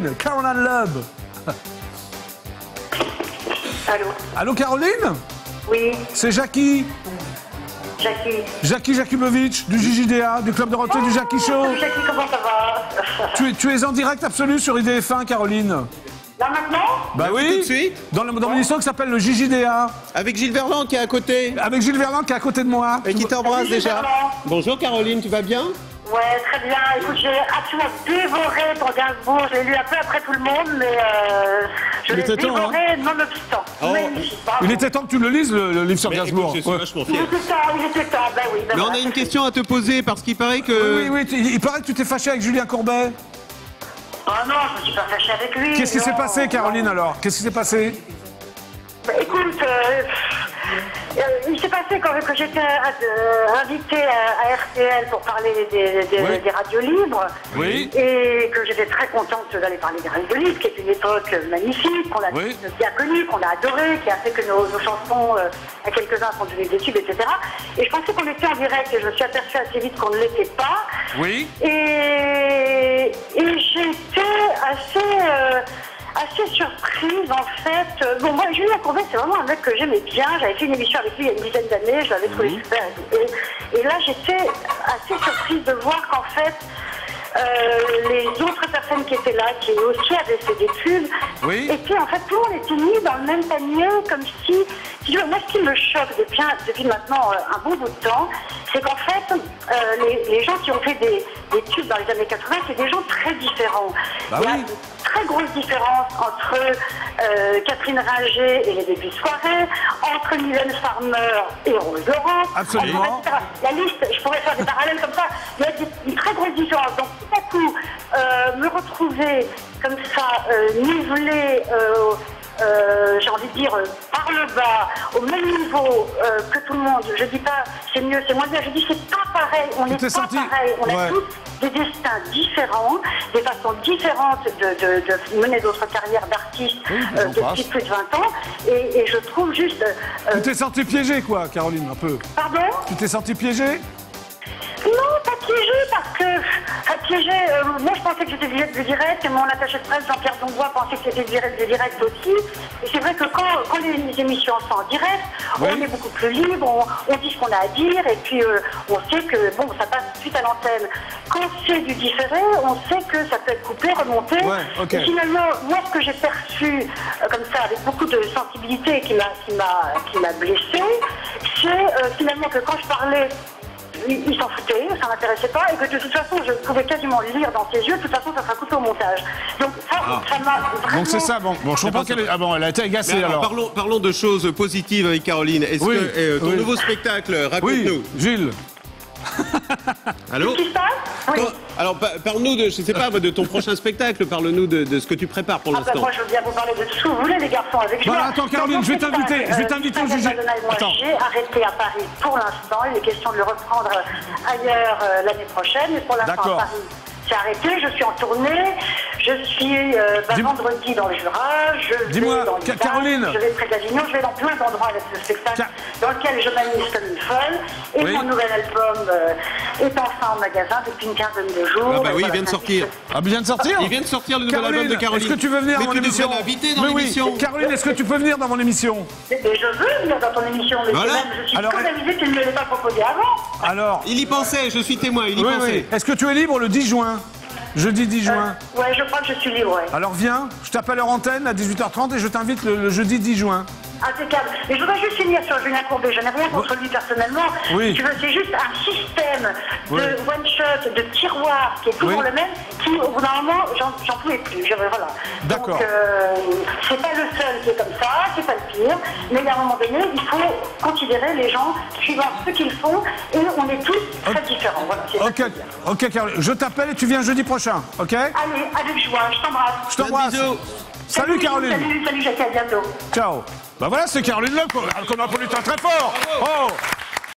Caroline, Caroline Loeb. Allô? Allô Caroline? Oui, C'est Jackie. Jackie. Jackie Jakubowicz du JJDA, du club de rentrée du Jackie Show. Salut Jackie, comment ça va? Tu es en direct absolu sur IDF1, Caroline. Là maintenant? Bah oui. Tout de suite. Dans l'émission qui s'appelle le JJDA. Avec Gilles Verland qui est à côté. Avec Gilles Verland qui est à côté de moi. Et qui t'embrasse Salut, Gilles déjà. Verland. Bonjour Caroline, tu vas bien? Ouais, très bien. Écoute, j'ai absolument dévoré ton Gainsbourg. Je l'ai lu un peu après tout le monde, mais je Il l'ai était temps, dévoré nonobstant. Oh. Magnifique, bravo. Il était temps que tu le lises, le livre sur Mais Gainsbourg. écoute, je suis Ouais. vachement Il fier. était temps, ben oui. Ben Mais on voilà, a une c'est question à te poser parce qu'il paraît que... Oui, oui, il paraît que tu t'es fâché avec Julien Courbet. Oh non, je me suis pas fâchée avec lui. Qu'est-ce qui s'est non, passé, Caroline, non. alors? Qu'est-ce qui s'est passé? Bah, écoute, il s'est passé quand j'étais invitée à RTL pour parler Oui. des radios libres. Oui. Et que j'étais très contente d'aller parler des radios libres, qui est une époque magnifique, qu'on a Oui. bien connue, qu'on a adorée, qui a fait que nos chansons, à quelques-uns, sont devenues des tubes, etc. Et je pensais qu'on était en direct et je me suis aperçue assez vite qu'on ne l'était pas. Oui. Et j'étais assez surprise en fait. Bon, moi, Julien Courbet, c'est vraiment un mec que j'aimais bien. J'avais fait une émission avec lui il y a une dizaine d'années, je l'avais trouvé super. Et là, j'étais assez surprise de voir qu'en fait, les autres personnes qui étaient là, qui aussi avaient fait des pubs, Oui. et puis en fait, tout le monde était mis dans le même panier, comme si moi, ce qui me choque depuis maintenant un bon bout de temps, c'est qu'en fait, les gens qui ont fait des tubes dans les années 80, c'est des gens très différents. Bah Il y a oui. une très grosse différence entre Catherine Ringer et les débuts de soirée, entre Mylène Farmer et Rose Laurent. Absolument. La liste, je pourrais faire des parallèles comme ça. Il y a une très grosse différence. Donc, tout à coup, me retrouver comme ça, nivelé, j'ai envie de dire, par le bas, au même niveau que tout le monde. Je dis pas c'est mieux, c'est moins bien. Je dis c'est pas pareil. On n'est t'es pas senti- pareil. On a Ouais. tous des destins différents, des façons différentes de mener d'autres carrières d'artistes Oui, j'en passe. depuis plus de 20 ans. Et je trouve juste... Tu t'es senti piégé, quoi, Caroline, un peu. Pardon? Tu t'es senti piégé? Non, pas piégé, parce que piégé, moi je pensais que j'étais du direct, et mon attaché de presse Jean-Pierre Dongois pensait que c'était du direct aussi. Et c'est vrai que quand les émissions sont en direct, Oui. on est beaucoup plus libre, on dit ce qu'on a à dire, et puis on sait que bon, ça passe tout de suite à l'antenne. Quand c'est du différé, on sait que ça peut être coupé, remonté. Ouais, ok. Et finalement, moi ce que j'ai perçu comme ça, avec beaucoup de sensibilité qui m'a blessée, c'est finalement que quand je parlais, il s'en foutait, ça m'intéressait pas, et que de toute façon, je pouvais quasiment lire dans ses yeux, de toute façon, ça sera coupé au montage. Donc ça m'a vraiment... Donc c'est ça, bon, je comprends qu'elle est... Ah bon, elle a été agacée, Mais alors, alors. parlons de choses positives avec Caroline. Est-ce Oui, que ton oui. nouveau spectacle, Oui, raconte-nous. Gilles. Allô? Qu'est-ce qui se passe? Oui. Alors, parle-nous de, je sais pas, de ton prochain spectacle. Parle-nous de ce que tu prépares pour Ah ben l'instant. moi je veux bien vous parler de tout ce que vous voulez les garçons avec Bon, joie. attends, Caroline, Donc, je vais t'inviter au juger. Attends. J'ai arrêté à Paris pour l'instant, il est question de le reprendre ailleurs l'année prochaine, mais pour l'instant à D'accord. Paris c'est arrêté, je suis en tournée, je suis vendredi dans le Jura, je vais Dis-moi, dans les Caroline. Alpes, je vais près d'Avignon, je vais dans plein d'endroits avec ce spectacle dans lequel je m'amuse comme une folle, et Oui. mon nouvel album est enfin en magasin depuis une quinzaine de jours. Ah bah Et oui, il voilà, vient de c'est un sortir. Ah, il vient de sortir? Il vient de sortir le nouvel album de Caroline. est-ce que tu veux venir Mais dans mon tu devrais émission? l'inviter dans Mais l'émission. oui, Caroline, est-ce que tu peux venir dans mon émission? Mais je veux venir dans ton émission, mais Voilà. c'est même, je suis Alors, scandalisée qu'il ne me l'ait pas proposé avant. Alors, Il y pensait, je suis témoin, il y oui, pensait. oui. Est-ce que tu es libre le 10 juin? Jeudi 10 juin. Ouais, je crois que je suis libre, ouais. Alors viens, je t'appelle hors antenne à 18h30 et je t'invite le jeudi 10 juin. Impeccable. Mais je voudrais juste finir sur Julien Courbet. Je n'ai rien contre lui personnellement. Oui. Si tu veux, c'est juste un système Oui. de one-shot, de tiroir qui est toujours Oui. le même, qui, au bout d'un moment, j'en pouvais plus. Voilà. D'accord. Donc, c'est pas le seul qui est comme ça, c'est pas le pire. Mais à un moment donné, il faut considérer les gens suivant ce qu'ils font et on est tous très différents. Voilà, c'est ça que je veux dire. Ok, Caroline, je t'appelle et tu viens jeudi prochain, ok? Allez, avec joie, je t'embrasse. Je t'embrasse. Bisous. Salut Caroline. Salut Jacques, à bientôt. Ciao. Bah voilà, c'est Caroline là qu'on a applaudi très fort. Oh.